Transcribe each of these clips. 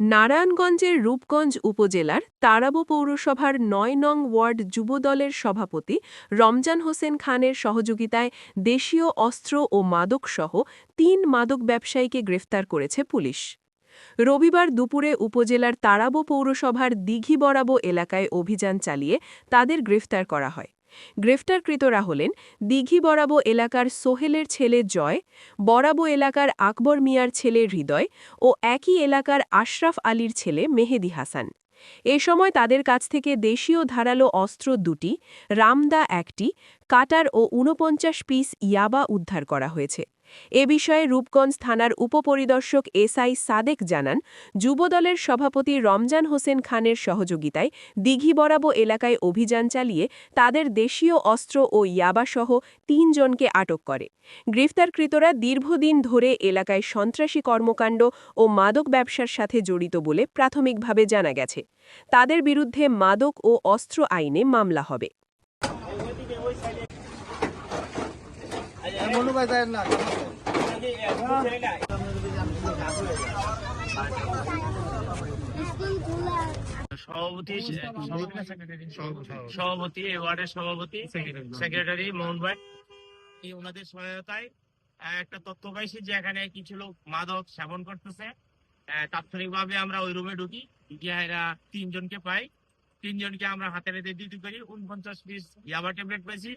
নারায়ণগঞ্জের রূপগঞ্জ উপজেলার তারাব পৌরসভার ৯ নং ওয়ার্ড যুবদলের সভাপতি রমজান হোসেন খানের সহযোগিতায় দেশীয় অস্ত্র ও মাদকসহ ৩ মাদক ব্যবসায়ীকে গ্রেফতার করেছে পুলিশ। রবিবার দুপুরে উপজেলার তারাব পৌরসভার দিঘি বরাবো এলাকায় অভিযান চালিয়ে তাদের গ্রেফতার করা হয়। গ্রেফতারকৃতরা হলেন দিঘি বরাবো এলাকার সোহেলের ছেলে জয়, বরাবো এলাকার আকবর মিয়ার ছেলে হৃদয় ও একই এলাকার আশরাফ আলীর ছেলে মেহেদি হাসান। এ সময় তাদের কাছ থেকে দেশীয় ধারালো অস্ত্র দুটি, রামদা একটি, কাটার ও ৪৯ পিস ইয়াবা উদ্ধার করা হয়েছে। এ বিষয়ে রূপগঞ্জ থানার উপপরিদর্শক এসআই সাদেক জানান, যুবদলের সভাপতি রমজান হোসেন খানের সহযোগিতায় দিঘি বরাবো এলাকায় অভিযান চালিয়ে তাদের দেশীয় অস্ত্র ও ইয়াবাসহ ৩ জনকে আটক করে। গ্রেফতারকৃতরা দীর্ঘদিন ধরে এলাকায় সন্ত্রাসী কর্মকাণ্ড ও মাদক ব্যবসার সাথে জড়িত বলে প্রাথমিকভাবে জানা গেছে। তাদের বিরুদ্ধে মাদক ও অস্ত্র আইনে মামলা হবে। সভাপতি এই ওয়ার্ডের সভাপতি সেক্রেটারি মোহন ভাই ওনাদের সহায়তায় একটা তথ্য পাইছি যে এখানে কিছু লোক মাদক সেবন করতেছে। তাৎক্ষণিকভাবে আমরা ওই রুমে ঢুকি, এরা ৩ জনকে পাই। ৩ জনকে আমরা হাতে হাতে ডিউটি করি। ৪৯ পিস ইয়াবা ট্যাবলেট পেয়েছি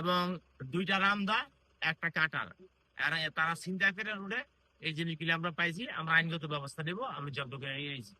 এবং 2টা রামদা, একটা কাটার। তারা ছিনতাই করে রোডে এই জিনিসগুলি আমরা পাইছি। আমরা আইনগত ব্যবস্থা নেব। আমি জব্দ করে নিয়েছি।